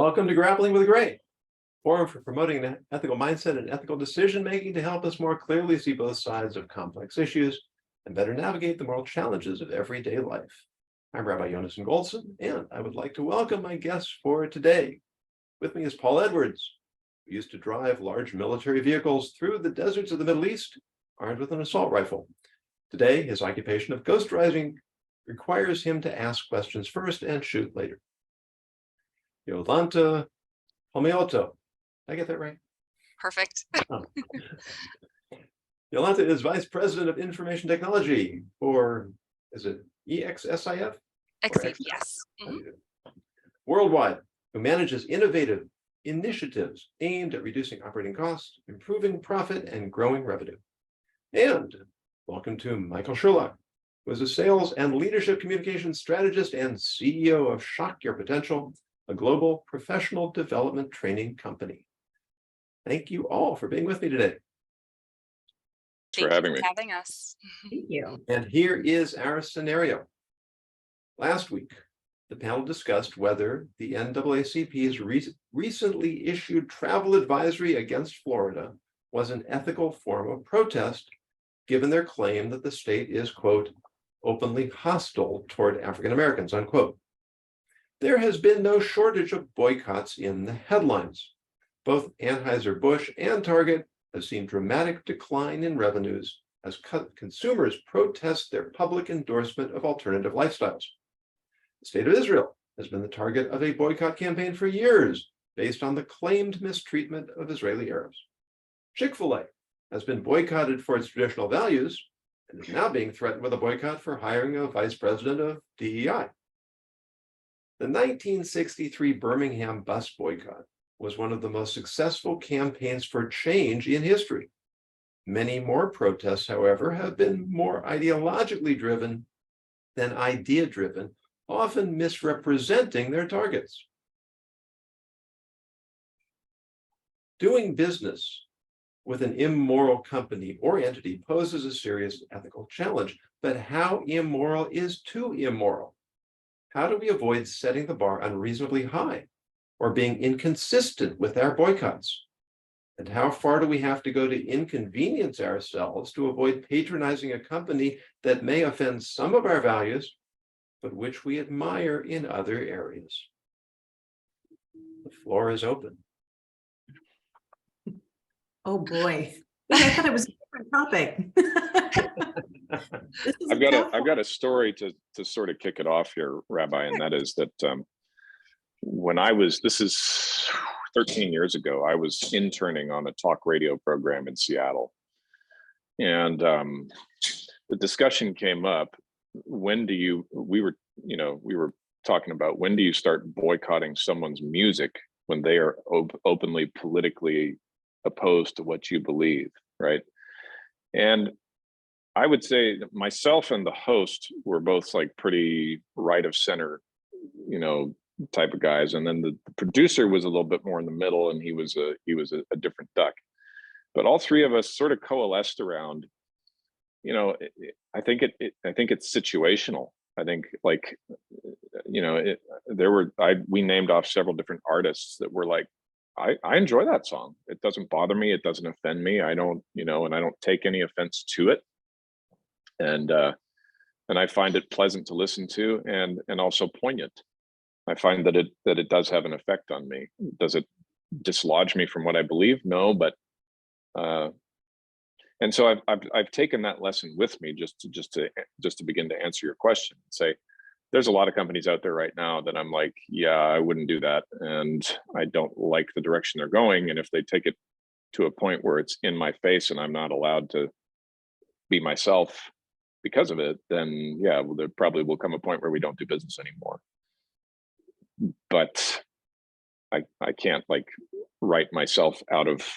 Welcome to Grappling with Gray, forum for promoting an ethical mindset and ethical decision-making to help us more clearly see both sides of complex issues and better navigate the moral challenges of everyday life. I'm Rabbi Yonason Goldson, and I would like to welcome my guests for today. With me is Paul Edwards, who used to drive large military vehicles through the deserts of the Middle East, armed with an assault rifle. Today, his occupation of ghost driving requires him to ask questions first and shoot later. Yolanta Palmiotto. Did I get that right? Perfect. Oh. Yolanta is Vice President of Information Technology for, is it EXSIF? Excellent, yes. Worldwide, who manages innovative initiatives aimed at reducing operating costs, improving profit, and growing revenue. And welcome to Michael Sherlock, who is a sales and leadership communications strategist and CEO of Shock Your Potential, a global professional development training company. Thank you all for being with me today. Thank you for having us. Thank you. And here is our scenario. Last week, the panel discussed whether the NAACP's recently issued travel advisory against Florida was an ethical form of protest, given their claim that the state is, quote, openly hostile toward African Americans, unquote. There has been no shortage of boycotts in the headlines. Both Anheuser Busch and Target have seen dramatic decline in revenues as consumers protest their public endorsement of alternative lifestyles. The State of Israel has been the target of a boycott campaign for years based on the claimed mistreatment of Israeli Arabs. Chick-Fil-A has been boycotted for its traditional values and is now being threatened with a boycott for hiring a vice president of DEI. The 1963 Birmingham bus boycott was one of the most successful campaigns for change in history. Many more protests, however, have been more ideologically driven than idea-driven, often misrepresenting their targets. Doing business with an immoral company or entity poses a serious ethical challenge, but how immoral is too immoral? How do we avoid setting the bar unreasonably high or being inconsistent with our boycotts? And how far do we have to go to inconvenience ourselves to avoid patronizing a company that may offend some of our values, but which we admire in other areas? The floor is open. Oh boy. I thought it was a different topic. I've got a story to sort of kick it off here, Rabbi, and that is that this is 13 years ago, I was interning on a talk radio program in Seattle. And the discussion came up, we were talking about when do you start boycotting someone's music when they are openly politically opposed to what you believe, right? And I would say that myself and the host were both like pretty right of center, type of guys. And then the producer was a little bit more in the middle, and he was a different duck. But all three of us sort of coalesced around, I think it's situational. I think we named off several different artists that were like, I enjoy that song. It doesn't bother me. It doesn't offend me. I don't, and I don't take any offense to it. And I find it pleasant to listen to and also poignant. I find that it does have an effect on me. Does it dislodge me from what I believe? No, but and so I've taken that lesson with me just to begin to answer your question and say, there's a lot of companies out there right now that I'm like, yeah, I wouldn't do that. And I don't like the direction they're going. And if they take it to a point where it's in my face and I'm not allowed to be myself because of it, then yeah, well, there probably will come a point where we don't do business anymore. But I can't like write myself out of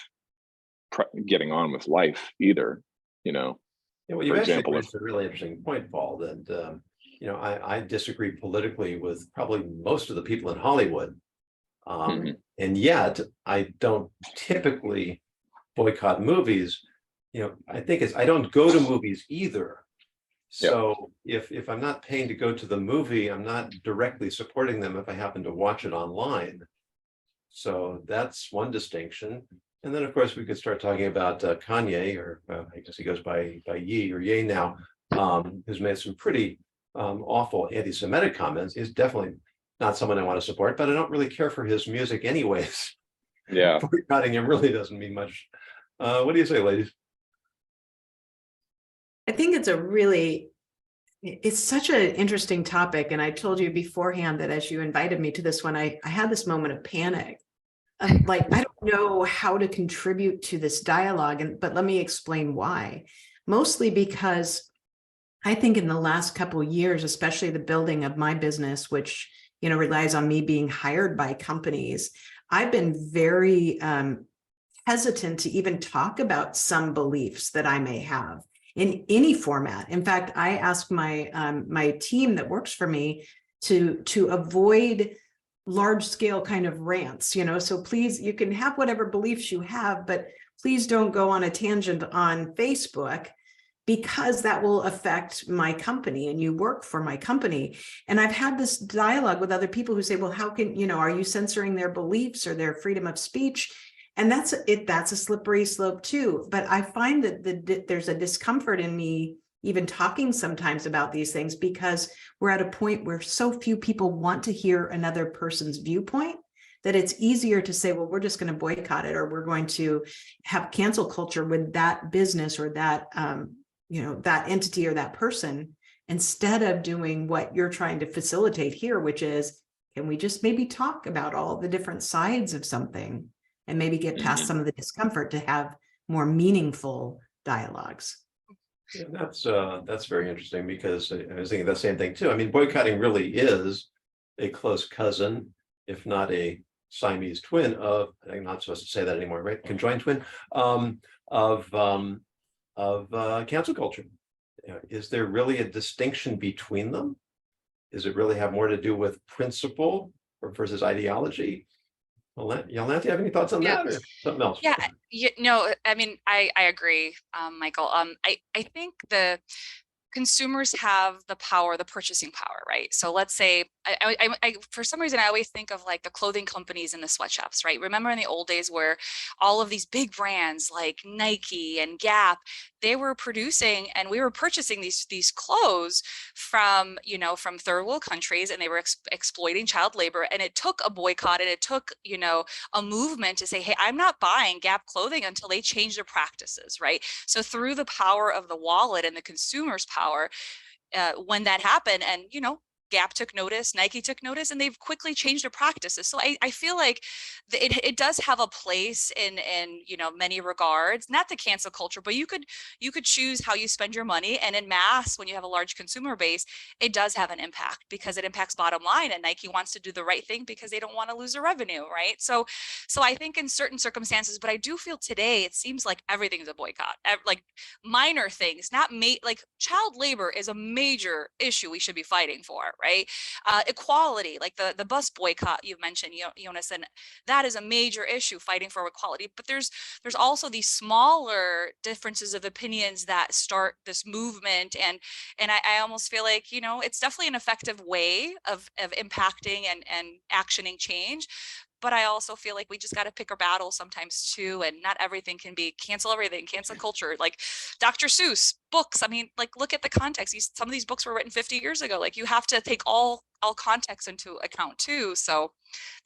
getting on with life either, Yeah, well, you actually raised a really interesting point, Paul, that I disagree politically with probably most of the people in Hollywood. And yet I don't typically boycott movies. I think I don't go to movies either. So if I'm not paying to go to the movie, I'm not directly supporting them if I happen to watch it online. So that's one distinction. And then, of course, we could start talking about Kanye, or I guess he goes by Ye or Ye now, who's made some pretty awful anti-Semitic comments. He's definitely not someone I want to support, but I don't really care for his music anyways. Yeah. Boycotting him really doesn't mean much. What do you say, ladies? I think it's such an interesting topic. And I told you beforehand that as you invited me to this one, I had this moment of panic. Like, I don't know how to contribute to this dialogue, but let me explain why. Mostly because I think in the last couple of years, especially the building of my business, which, relies on me being hired by companies, I've been very hesitant to even talk about some beliefs that I may have in any format. In fact, I asked my team that works for me to avoid large scale kind of rants, so please, you can have whatever beliefs you have, but please don't go on a tangent on Facebook, because that will affect my company and you work for my company. And I've had this dialogue with other people who say, well, how can, are you censoring their beliefs or their freedom of speech? And that's a slippery slope too. But I find that there's a discomfort in me even talking sometimes about these things, because we're at a point where so few people want to hear another person's viewpoint that it's easier to say, well, we're just going to boycott it, or we're going to have cancel culture with that business or that, that entity or that person, instead of doing what you're trying to facilitate here, which is, can we just maybe talk about all the different sides of something and maybe get past some of the discomfort to have more meaningful dialogues? Yeah, that's very interesting, because I was thinking the same thing too. I mean, boycotting really is a close cousin, if not a Siamese twin of, I'm not supposed to say that anymore, right? Conjoined twin of cancel culture. Is there really a distinction between them? Does it really have more to do with principle versus ideology? Yolanda, do you have any thoughts on that, or something else? No, I mean, I agree, Michael. I think the consumers have the power, the purchasing power, right? So let's say, I for some reason, I always think of like the clothing companies and the sweatshops, right? Remember in the old days where all of these big brands like Nike and Gap, they were producing and we were purchasing these clothes from, from third world countries, and they were exploiting child labor. And it took a boycott, and it took, a movement to say, hey, I'm not buying Gap clothing until they change their practices, right? So through the power of the wallet and the consumer's power, when that happened, and Gap took notice, Nike took notice, and they've quickly changed their practices. So I feel like it does have a place in many regards, not the cancel culture, but you could choose how you spend your money. And in mass, when you have a large consumer base, it does have an impact, because it impacts bottom line, and Nike wants to do the right thing because they don't want to lose their revenue, right? So I think in certain circumstances, but I do feel today it seems like everything is a boycott, like minor things, like child labor is a major issue we should be fighting for, right? Equality, like the bus boycott you've mentioned, Jonas, and that is a major issue, fighting for equality. But there's also these smaller differences of opinions that start this movement, and I almost feel like it's definitely an effective way of impacting and actioning change. But I also feel like we just got to pick our battles sometimes too, and not everything can be cancel culture. Like Dr. Seuss books. I mean, like, look at the context. Some of these books were written 50 years ago. Like, you have to take all context into account too. So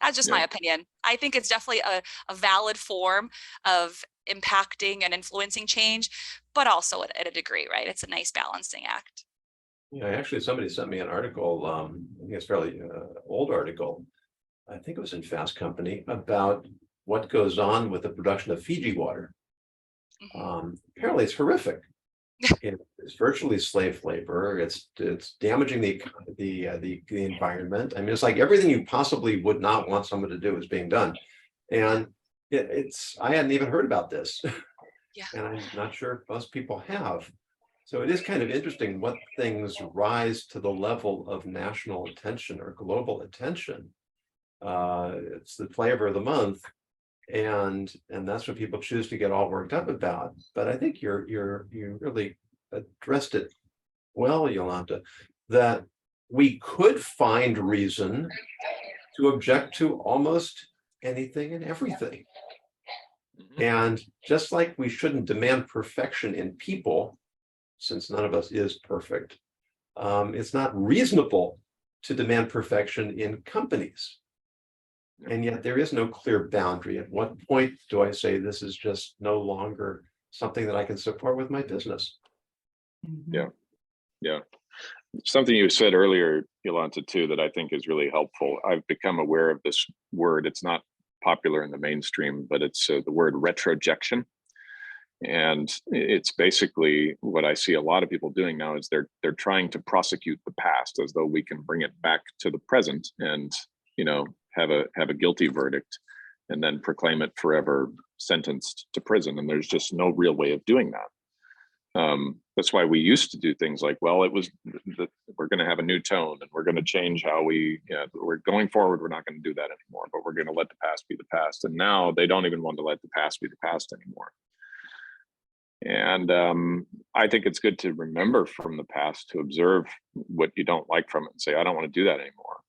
that's just my opinion. I think it's definitely a valid form of impacting and influencing change, but also at a degree, right? It's a nice balancing act. Yeah, actually, somebody sent me an article. I think it's a fairly old article. I think it was in Fast Company, about what goes on with the production of Fiji water. Apparently, it's horrific. It's virtually slave labor. It's damaging the environment. I mean, it's like everything you possibly would not want someone to do is being done. And I hadn't even heard about this. And I'm not sure if most people have. So it is kind of interesting what things rise to the level of national attention or global attention. It's the flavor of the month, and that's what people choose to get all worked up about. But I think you really addressed it well, Yolanda, that we could find reason to object to almost anything and everything. Mhm. And just like we shouldn't demand perfection in people, since none of us is perfect, it's not reasonable to demand perfection in companies. And yet there is no clear boundary. At what point do I say this is just no longer something that I can support with my business? Mhm. Yeah. Something you said earlier, Yolanta, too, that I think is really helpful. I've become aware of this word. It's not popular in the mainstream, but it's the word retrojection. And it's basically what I see a lot of people doing now is they're trying to prosecute the past as though we can bring it back to the present and, you know, have a guilty verdict and then proclaim it forever sentenced to prison. And there's just no real way of doing that. That's why we used to do things like, well, it was we're going to have a new tone and we're going to change how we're going forward. We're not going to do that anymore, but we're going to let the past be the past. And now they don't even want to let the past be the past anymore. And I think it's good to remember from the past, to observe what you don't like from it and say, I don't want to do that anymore.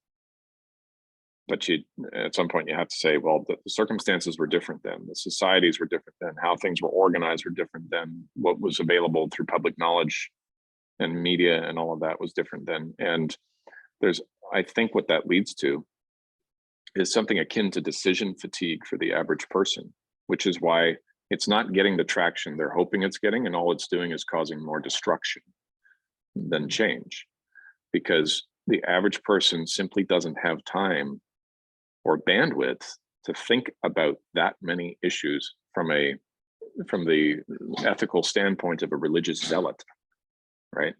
But at some point you have to say, well, the circumstances were different then, the societies were different then, how things were organized were different then, what was available through public knowledge and media and all of that was different then. And I think what that leads to is something akin to decision fatigue for the average person, which is why it's not getting the traction they're hoping it's getting, and all it's doing is causing more destruction than change, because the average person simply doesn't have time or bandwidth to think about that many issues from the ethical standpoint of a religious zealot, right?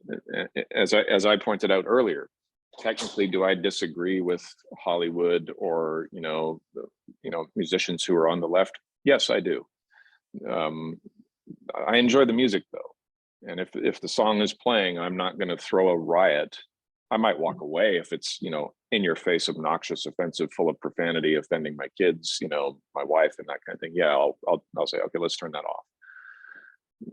As I pointed out earlier, technically, do I disagree with Hollywood or musicians who are on the left? Yes, I do. I enjoy the music though, and if the song is playing, I'm not going to throw a riot. I might walk away if it's, in your face, obnoxious, offensive, full of profanity, offending my kids, my wife and that kind of thing. Yeah, I'll say, okay, let's turn that off.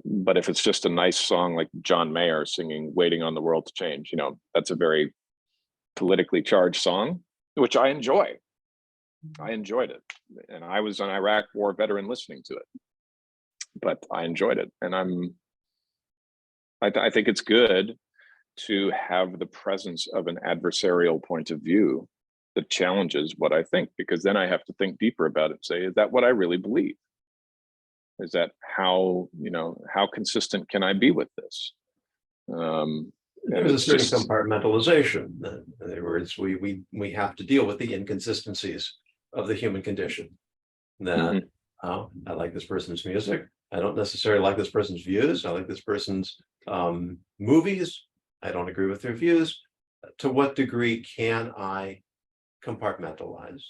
But if it's just a nice song like John Mayer singing "Waiting on the World to Change," that's a very politically charged song, which I enjoy. I enjoyed it. And I was an Iraq War veteran listening to it, but I enjoyed it. And I think it's good to have the presence of an adversarial point of view that challenges what I think, because then I have to think deeper about it and say, is that what I really believe? Is that how consistent can I be with this? There's a certain compartmentalization. In other words, we have to deal with the inconsistencies of the human condition. That I like this person's music. I don't necessarily like this person's views. I like this person's movies. I don't agree with their views. To what degree can I compartmentalize?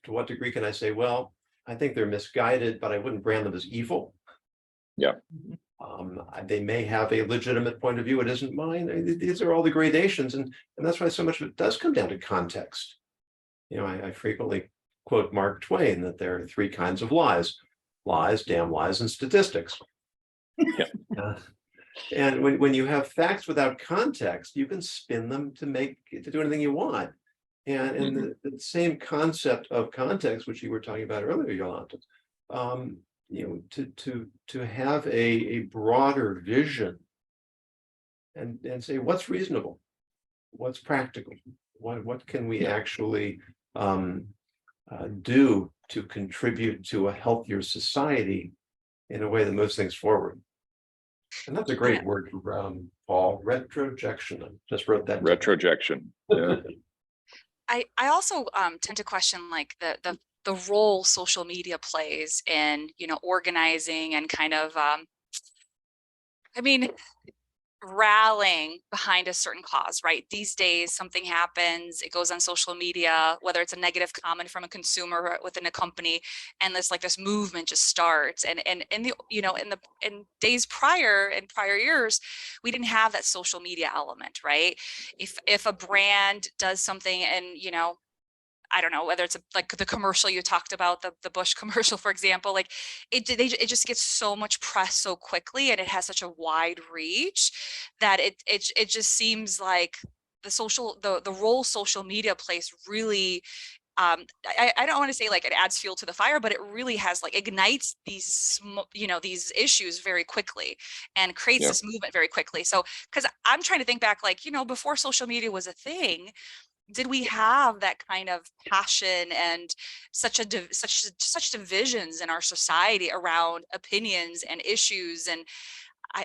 To what degree can I say, well, I think they're misguided, but I wouldn't brand them as evil. Yeah. They may have a legitimate point of view. It isn't mine. These are all the gradations. And that's why so much of it does come down to context. I frequently quote Mark Twain that there are three kinds of lies: lies, damn lies, and statistics. Yeah. And when you have facts without context, you can spin them to do anything you want. And the same concept of context, which you were talking about earlier, Yolanta, to have a broader vision and say what's reasonable, what's practical, what can we actually do to contribute to a healthier society in a way that moves things forward. And that's a great word, Paul. Retrojection. I just wrote that. Retrojection. Yeah. I also tend to question like the role social media plays in organizing and kind of rallying behind a certain cause, right? These days, something happens, it goes on social media, whether it's a negative comment from a consumer within a company, and this movement just starts. And in days prior, in prior years, we didn't have that social media element, right? If a brand does something and I don't know whether it's like the commercial you talked about, the Bush commercial, for example, like it just gets so much press so quickly, and it has such a wide reach that it just seems like the role social media plays really I don't want to say like it adds fuel to the fire, but it really has like ignites these, these issues very quickly and creates this movement very quickly. So, because I'm trying to think back, like, before social media was a thing, did we have that kind of passion and such divisions in our society around opinions and issues? And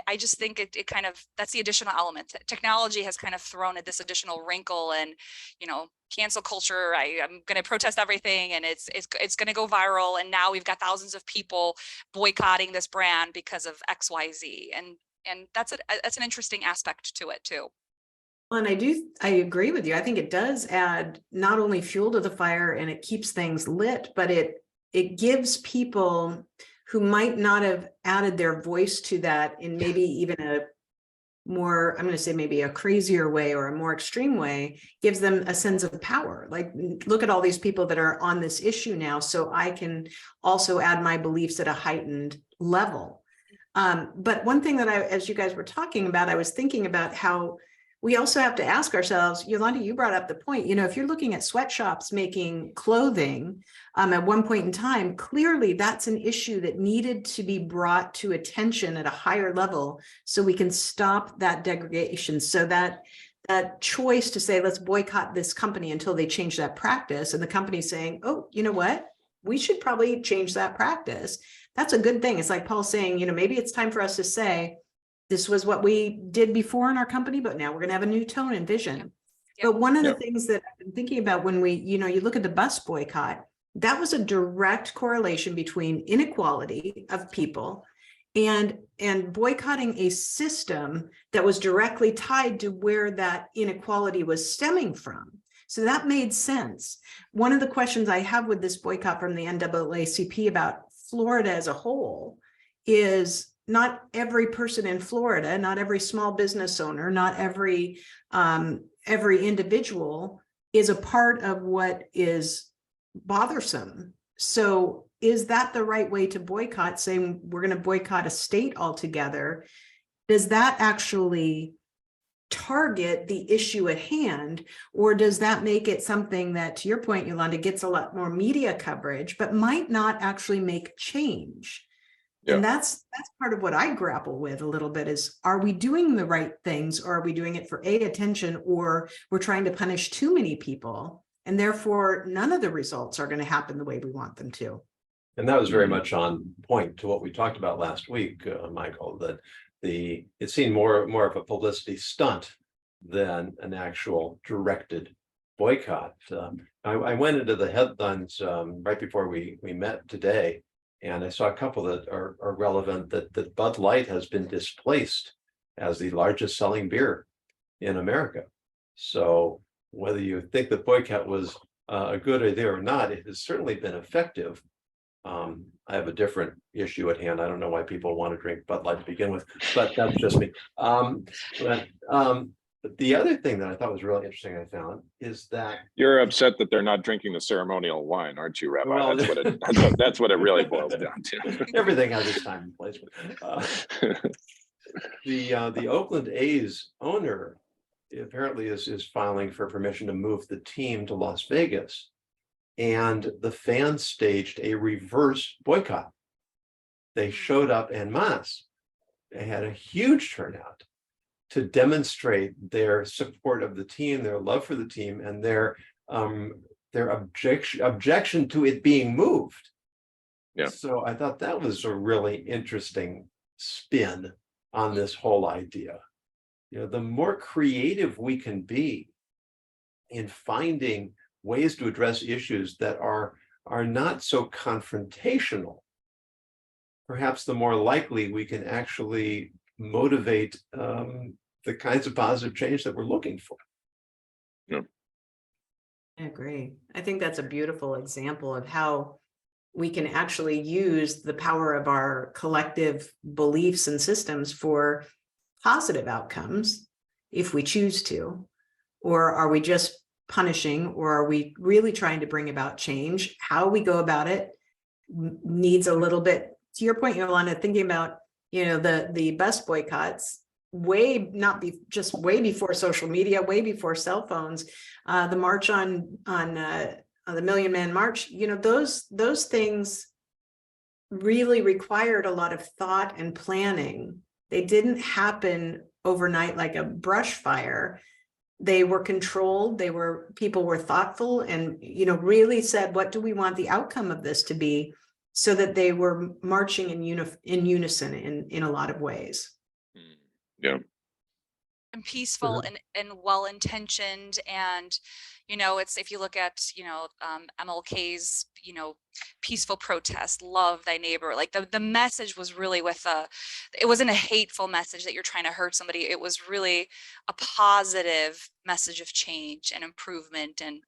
I just think it kind of, that's the additional element. Technology has kind of thrown at this additional wrinkle, and, cancel culture. I'm going to protest everything, and it's going to go viral. And now we've got thousands of people boycotting this brand because of X, Y, Z. And that's an interesting aspect to it too. Well, and I agree with you. I think it does add not only fuel to the fire and it keeps things lit, but it gives people who might not have added their voice to that in maybe even a more, I'm going to say maybe a crazier way or a more extreme way, gives them a sense of power. Like, look at all these people that are on this issue now, so I can also add my beliefs at a heightened level. But one thing that as you guys were talking about, I was thinking about how we also have to ask ourselves, Yolanda, you brought up the point, if you're looking at sweatshops making clothing at one point in time, clearly that's an issue that needed to be brought to attention at a higher level so we can stop that degradation. So that choice to say, let's boycott this company until they change that practice, and the company saying, oh, you know what? We should probably change that practice. That's a good thing. It's like Paul saying, maybe it's time for us to say, this was what we did before in our company, but now we're going to have a new tone and vision. Yep. But one of the things that I've been thinking about when we, you look at the bus boycott, that was a direct correlation between inequality of people and boycotting a system that was directly tied to where that inequality was stemming from. So that made sense. One of the questions I have with this boycott from the NAACP about Florida as a whole is, not every person in Florida, not every small business owner, not every individual is a part of what is bothersome. So is that the right way to boycott, saying we're going to boycott a state altogether? Does that actually target the issue at hand, or does that make it something that, to your point, Yolanda, gets a lot more media coverage, but might not actually make change? And that's part of what I grapple with a little bit is, are we doing the right things, or are we doing it for attention, or we're trying to punish too many people and therefore none of the results are going to happen the way we want them to? And that was very much on point to what we talked about last week, Michael, that it seemed more of a publicity stunt than an actual directed boycott. I went into the headlines right before we met today, and I saw a couple that are relevant, that Bud Light has been displaced as the largest selling beer in America. So whether you think the boycott was a good idea or not, it has certainly been effective. I have a different issue at hand. I don't know why people want to drink Bud Light to begin with, but that's just me. But the other thing that I thought was really interesting, I found, is that you're upset that they're not drinking the ceremonial wine, aren't you, Rabbi? Well, that's what it really boils down to. Everything has its time and place. The Oakland A's owner apparently is filing for permission to move the team to Las Vegas, and the fans staged a reverse boycott. They showed up en masse. They had a huge turnout to demonstrate their support of the team, their love for the team, and their objection to it being moved. Yeah. So I thought that was a really interesting spin on this whole idea. The more creative we can be in finding ways to address issues that are not so confrontational, perhaps the more likely we can actually motivate the kinds of positive change that we're looking for. Yeah. I agree. I think that's a beautiful example of how we can actually use the power of our collective beliefs and systems for positive outcomes if we choose to. Or are we just punishing, or are we really trying to bring about change? How we go about it needs a little bit, to your point, Yolanda, thinking about the bus boycotts way before social media, way before cell phones. The march on the Million Man March, those things really required a lot of thought and planning. They didn't happen overnight like a brush fire. They were controlled. People were thoughtful and, really said, what do we want the outcome of this to be? So that they were marching in unison in a lot of ways. Yeah. And peaceful and well-intentioned, and it's, if you look at MLK's peaceful protest, love thy neighbor, like the message was really it wasn't a hateful message that you're trying to hurt somebody. It was really a positive message of change and improvement. And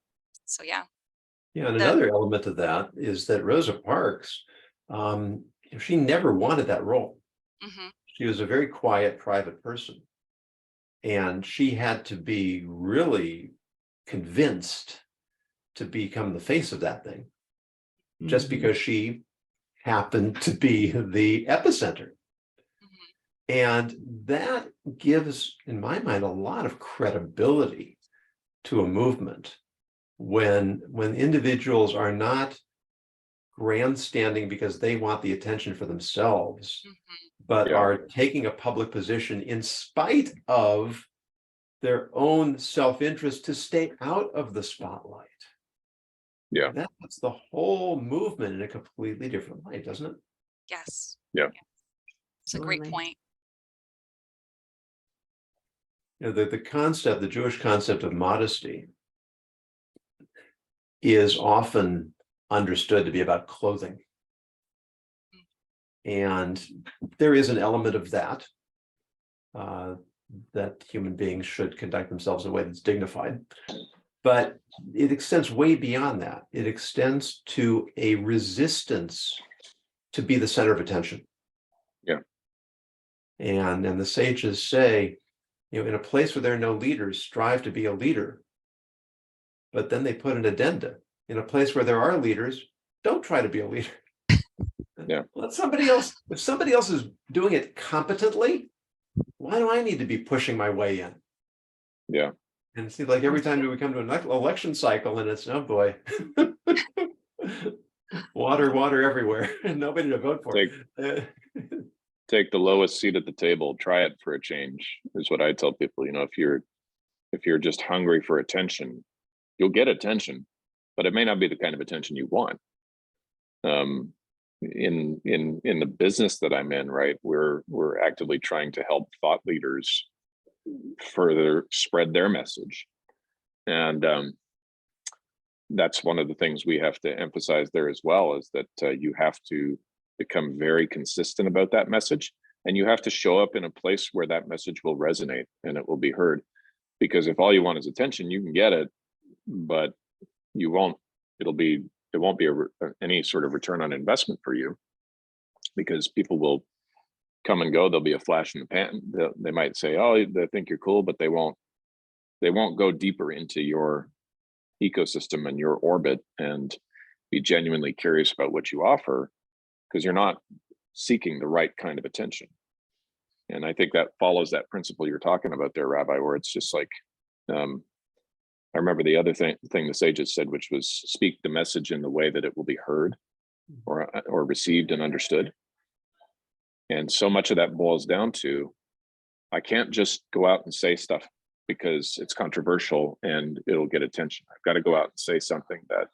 so Yeah, and another element of that is that Rosa Parks, she never wanted that role. She was a very quiet, private person. And she had to be really convinced to become the face of that thing, just because she happened to be the epicenter. And that gives, in my mind, a lot of credibility to a movement when individuals are not grandstanding because they want the attention for themselves, but are taking a public position in spite of their own self-interest to stay out of the spotlight. Yeah. That puts the whole movement in a completely different light, doesn't it? Yes. Yeah. It's a great point. The Jewish concept of modesty is often understood to be about clothing. And there is an element of that, that human beings should conduct themselves in a way that's dignified. But it extends way beyond that. It extends to a resistance to be the center of attention. Yeah. And the sages say, in a place where there are no leaders, strive to be a leader. But then they put an addenda. In a place where there are leaders, don't try to be a leader. Yeah. Let somebody else, if somebody else is doing it competently, why do I need to be pushing my way in? Yeah. And it seems like every time we come to an election cycle and it's, oh boy, water everywhere and nobody to vote for. Take the lowest seat at the table, try it for a change, is what I tell people. If you're just hungry for attention, you'll get attention, but it may not be the kind of attention you want. In the business that I'm in, right, we're actively trying to help thought leaders further spread their message, and that's one of the things we have to emphasize there as well, is that you have to become very consistent about that message, and you have to show up in a place where that message will resonate and it will be heard. Because if all you want is attention, you can get it, but you won't. It won't be any sort of return on investment for you, because people will come and go. There'll be a flash in the pan. They might say, "Oh, they think you're cool," but they won't go deeper into your ecosystem and your orbit and be genuinely curious about what you offer, because you're not seeking the right kind of attention. And I think that follows that principle you're talking about there, Rabbi, where it's just like, I remember the other thing the sages said, which was speak the message in the way that it will be heard or received and understood. And so much of that boils down to, I can't just go out and say stuff because it's controversial and it'll get attention. I've got to go out and say something that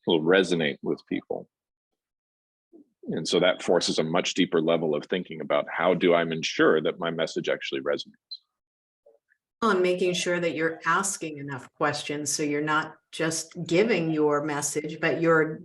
will resonate with people. And so that forces a much deeper level of thinking about, how do I ensure that my message actually resonates? On making sure that you're asking enough questions, so you're not just giving your message, but you're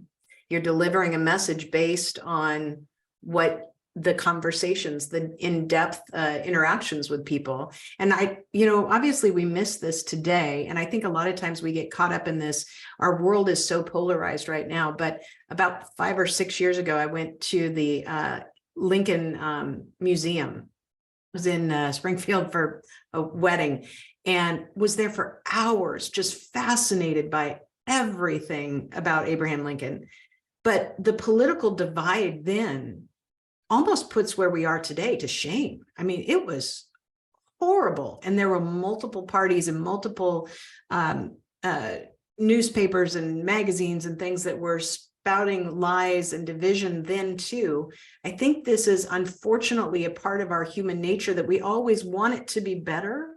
delivering a message based on what the conversations, the in-depth interactions with people. And obviously we miss this today. And I think a lot of times we get caught up in this. Our world is so polarized right now. But about 5 or 6 years ago, I went to the Lincoln Museum. I was in Springfield for a wedding and was there for hours, just fascinated by everything about Abraham Lincoln. But the political divide then almost puts where we are today to shame. I mean, it was horrible. And there were multiple parties and multiple newspapers and magazines and things that were spouting lies and division then too. I think this is unfortunately a part of our human nature that we always want it to be better,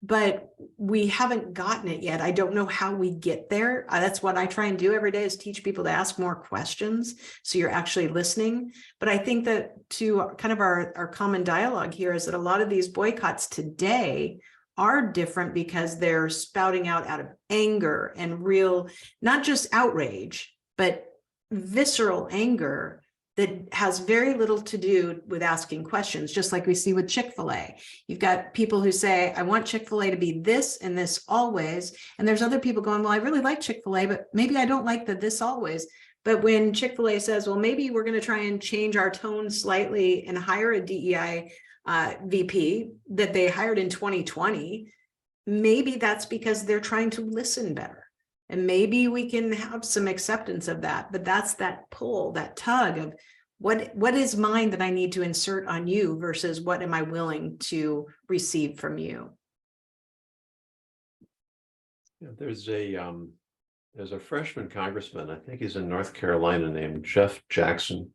but we haven't gotten it yet. I don't know how we get there. That's what I try and do every day, is teach people to ask more questions so you're actually listening. But I think that to kind of our common dialogue here is that a lot of these boycotts today are different because they're spouting out of anger and real, not just outrage, but visceral anger that has very little to do with asking questions, just like we see with Chick-Fil-A. You've got people who say, I want Chick-Fil-A to be this and this always. And there's other people going, well, I really like Chick-Fil-A, but maybe I don't like the this always. But when Chick-fil-A says, well, maybe we're going to try and change our tone slightly and hire a DEI VP that they hired in 2020, maybe that's because they're trying to listen better. And maybe we can have some acceptance of that, but that's that pull, that tug of what is mine that I need to insert on you versus what am I willing to receive from you? Yeah, there's a freshman congressman, I think he's in North Carolina, named Jeff Jackson.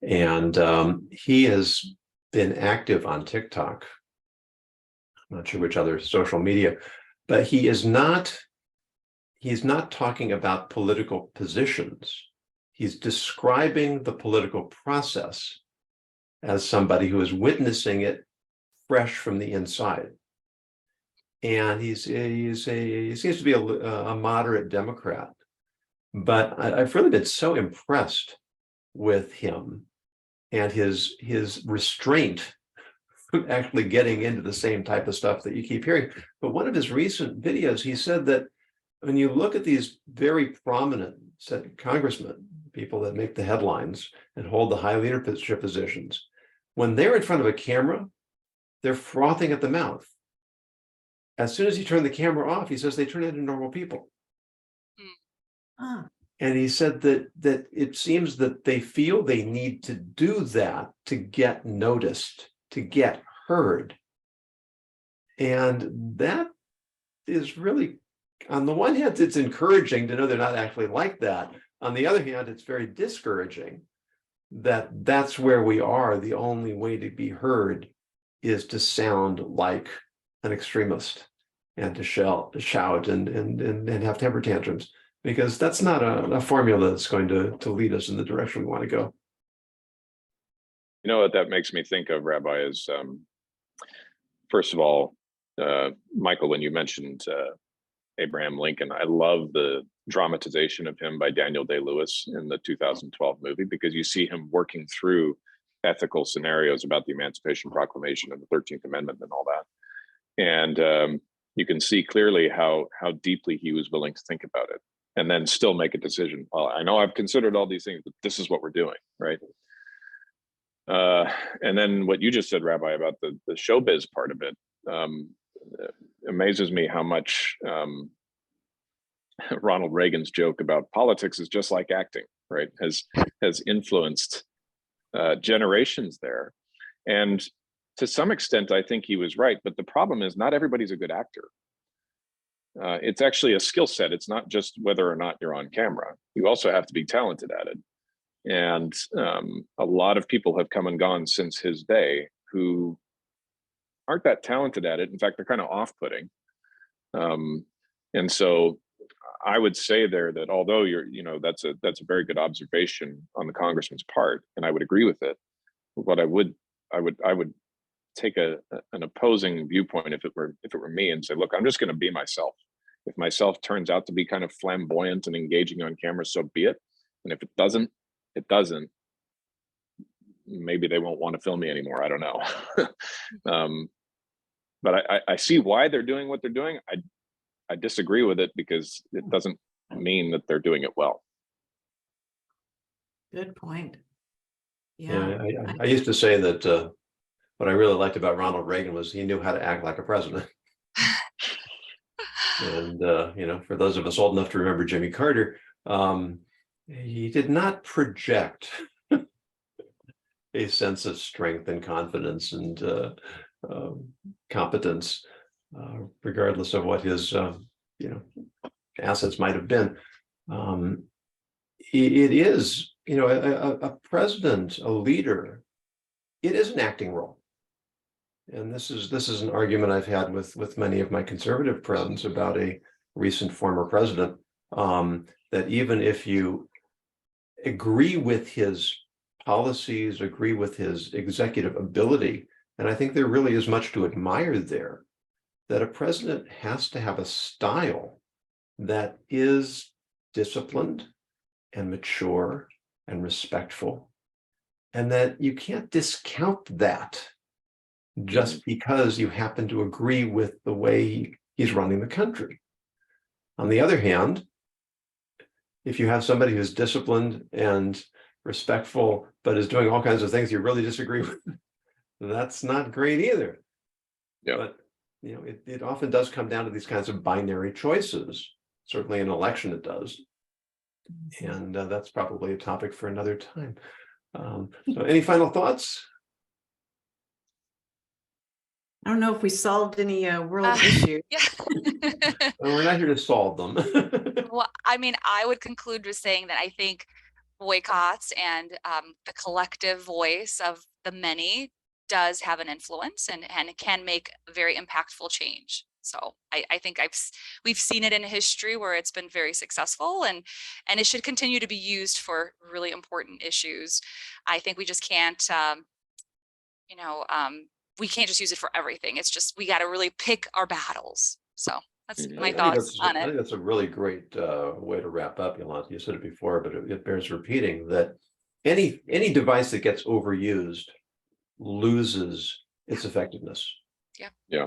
And he has been active on TikTok. I'm not sure which other social media, but he's not talking about political positions. He's describing the political process as somebody who is witnessing it fresh from the inside. And he seems to be a moderate Democrat, but I've really been so impressed with him and his restraint from actually getting into the same type of stuff that you keep hearing. But one of his recent videos, he said that when you look at these very prominent congressmen, people that make the headlines and hold the high leadership positions, when they're in front of a camera, they're frothing at the mouth. As soon as you turn the camera off, he says they turn into normal people. And he said that it seems that they feel they need to do that to get noticed, to get heard. And that is really, on the one hand, it's encouraging to know they're not actually like that. On the other hand, it's very discouraging that that's where we are. The only way to be heard is to sound like an extremist and to shout and have temper tantrums, because that's not a formula that's going to lead us in the direction we want to go. You know what that makes me think of, Rabbi, is first of all, Michael, when you mentioned Abraham Lincoln, I love the dramatization of him by Daniel Day-Lewis in the 2012 movie, because you see him working through ethical scenarios about the Emancipation Proclamation and the 13th Amendment and all that. And you can see clearly how deeply he was willing to think about it and then still make a decision. Well, I know I've considered all these things, but this is what we're doing, right? And then what you just said, Rabbi, about the showbiz part of it, amazes me how much Ronald Reagan's joke about politics is just like acting, right, has influenced generations there. And to some extent, I think he was right. But the problem is not everybody's a good actor. It's actually a skill set. It's not just whether or not you're on camera. You also have to be talented at it. And a lot of people have come and gone since his day who aren't that talented at it. In fact, they're kind of off-putting. And so I would say there that although that's a very good observation on the congressman's part, and I would agree with it. What I would take an opposing viewpoint if it were me and say, look, I'm just going to be myself. If myself turns out to be kind of flamboyant and engaging on camera, so be it. And if it doesn't, it doesn't. Maybe they won't want to film me anymore. I don't know. But I see why they're doing what they're doing. I disagree with it because it doesn't mean that they're doing it well. Good point. Yeah, I used to say that what I really liked about Ronald Reagan was he knew how to act like a president. And for those of us old enough to remember Jimmy Carter, he did not project a sense of strength and confidence and competence, regardless of what his assets might have been. It is, a president, a leader, it is an acting role. And this is an argument I've had with many of my conservative friends about a recent former president, that even if you agree with his policies, agree with his executive ability, and I think there really is much to admire there, that a president has to have a style that is disciplined and mature and respectful, and that you can't discount that just because you happen to agree with the way he's running the country. On the other hand, if you have somebody who's disciplined and respectful, but is doing all kinds of things you really disagree with, that's not great either. Yeah. But it often does come down to these kinds of binary choices. Certainly in an election it does. And that's probably a topic for another time. So any final thoughts? I don't know if we solved any world issues. Yeah. Well, we're not here to solve them. Well, I mean, I would conclude with saying that I think boycotts and the collective voice of the many does have an influence and can make very impactful change. So I think we've seen it in history where it's been very successful, and it should continue to be used for really important issues. I think we just can't, we can't just use it for everything. It's just, we got to really pick our battles. So that's my thoughts on I it. think that's a really great way to wrap up, Yolanda. You said it before, but it bears repeating that any device that gets overused loses its effectiveness. Yeah.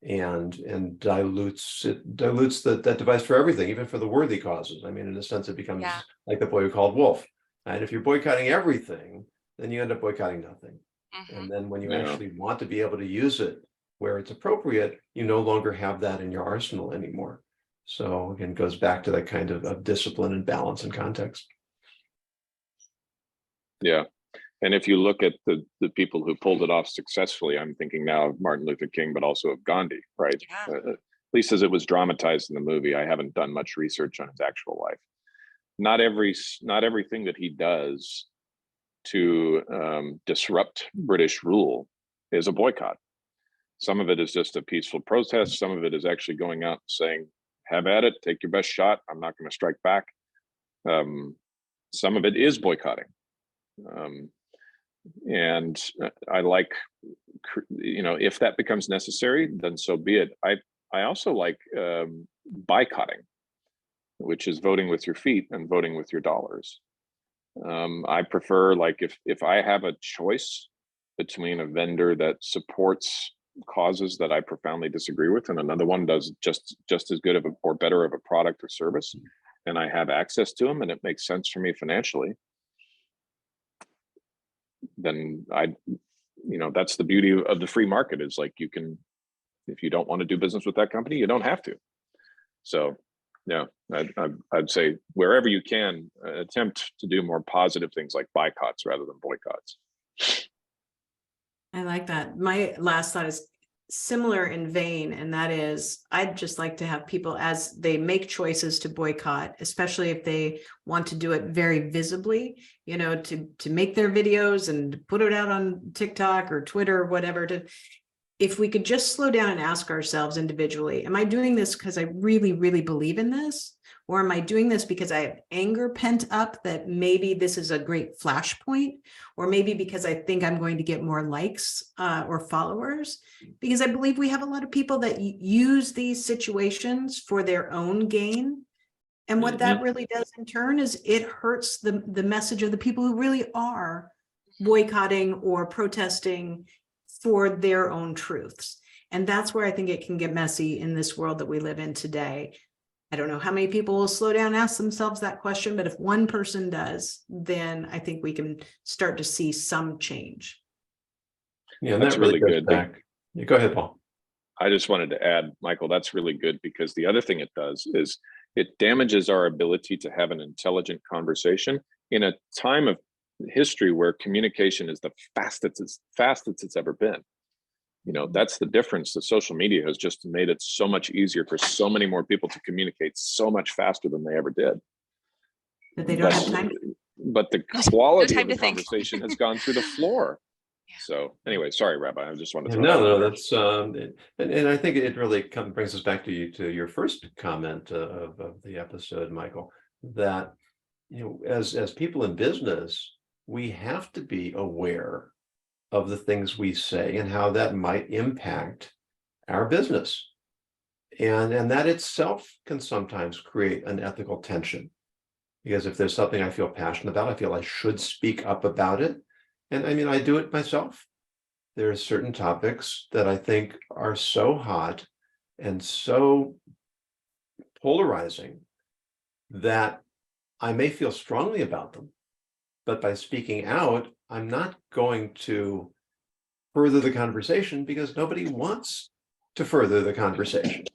And dilutes that device for everything, even for the worthy causes. I mean, in a sense, it becomes like the boy who called wolf. And if you're boycotting everything, then you end up boycotting nothing. And then when you actually want to be able to use it where it's appropriate, you no longer have that in your arsenal anymore. So again, it goes back to that kind of discipline and balance and context. Yeah. And if you look at the people who pulled it off successfully, I'm thinking now of Martin Luther King, but also of Gandhi, right? Yeah. At least as it was dramatized in the movie. I haven't done much research on his actual life. Not everything that he does to disrupt British rule is a boycott. Some of it is just a peaceful protest. Some of it is actually going out and saying, have at it, take your best shot. I'm not going to strike back. Some of it is boycotting. And I like, if that becomes necessary, then so be it. I also like boycotting, which is voting with your feet and voting with your dollars. I prefer, like, if I have a choice between a vendor that supports causes that I profoundly disagree with and another one does just as good of a, or better of a product or service, and I have access to them and it makes sense for me financially, then that's the beauty of the free market, is like, you can, if you don't want to do business with that company, you don't have to. So yeah, I'd say wherever you can, attempt to do more positive things like boycotts rather than boycotts. I like that. My last thought is similar in vein, and that is, I'd just like to have people, as they make choices to boycott, especially if they want to do it very visibly, to make their videos and put it out on TikTok or Twitter or whatever, if we could just slow down and ask ourselves individually, am I doing this because I really, really believe in this? Or am I doing this because I have anger pent up that maybe this is a great flashpoint? Or maybe because I think I'm going to get more likes or followers? Because I believe we have a lot of people that use these situations for their own gain. And what that really does in turn is it hurts the message of the people who really are boycotting or protesting for their own truths. And that's where I think it can get messy in this world that we live in today. I don't know how many people will slow down and ask themselves that question, but if one person does, then I think we can start to see some change. Yeah, and that's really good. Yeah, go ahead, Paul. I just wanted to add, Michael, that's really good, because the other thing it does is it damages our ability to have an intelligent conversation in a time of history where communication is the fastest it's ever been. You know, that's the difference. The social media has just made it so much easier for so many more people to communicate so much faster than they ever did. That they don't have time. But the quality time of the to think. conversation has gone through the floor. Yeah. So anyway, sorry, Rabbi, I just wanted to Yeah, throw that no, out there. that's and I think it really brings us back to your first comment of the episode, Michael, that as people in business, we have to be aware of the things we say and how that might impact our business. And that itself can sometimes create an ethical tension. Because if there's something I feel passionate about, I feel I should speak up about it. And I mean, I do it myself. There are certain topics that I think are so hot and so polarizing that I may feel strongly about them, but by speaking out, I'm not going to further the conversation because nobody wants to further the conversation.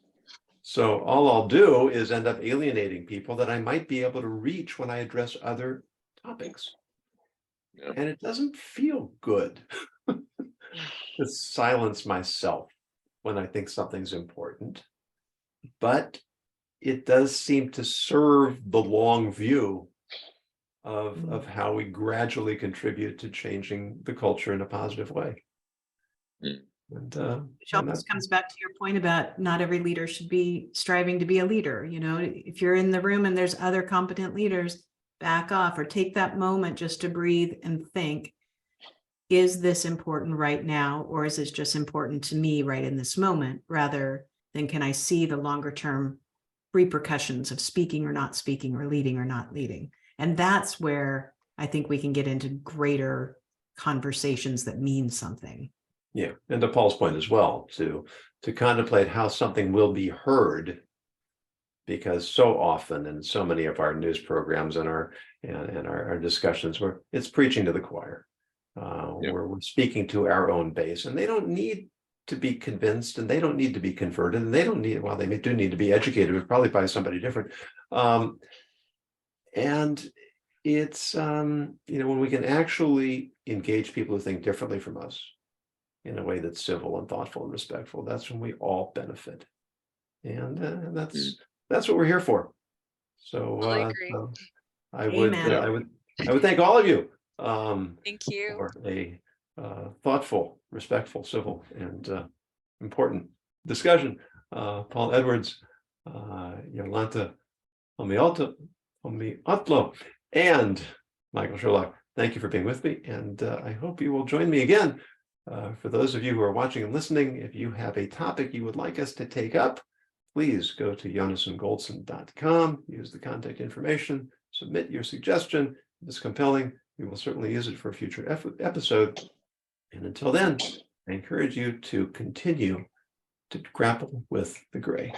So all I'll do is end up alienating people that I might be able to reach when I address other topics. Yeah. And it doesn't feel good to silence myself when I think something's important, but it does seem to serve the long view of how we gradually contribute to changing the culture in a positive way. Mm. And, Which almost comes back to your point about not every leader should be striving to be a leader. You know, if you're in the room and there's other competent leaders, back off or take that moment just to breathe and think, is this important right now? Or is this just important to me right in this moment? Rather than can I see the longer term repercussions of speaking or not speaking or leading or not leading? And that's where I think we can get into greater conversations that mean something. yeah, and to Paul's point as well, to contemplate how something will be heard, because so often in so many of our news programs and our discussions, where it's preaching to the choir, where we're speaking to our own base, and they don't need to be convinced, and they don't need to be converted, and they don't need, well, they do need to be educated, but probably by somebody different. And it's when we can actually engage people who think differently from us in a way that's civil and thoughtful and respectful, that's when we all benefit. And that's what we're here for. So I would thank all of you Thank you. for a thoughtful, respectful, civil, and important discussion. Paul Edwards, Yolanta Omiotlo, and Michael Sherlock, thank you for being with me, and I hope you will join me again. For those of you who are watching and listening, if you have a topic you would like us to take up, please go to jonasandgoldson.com, use the contact information, submit your suggestion. If it's compelling, we will certainly use it for a future episode. And until then, I encourage you to continue to grapple with the gray.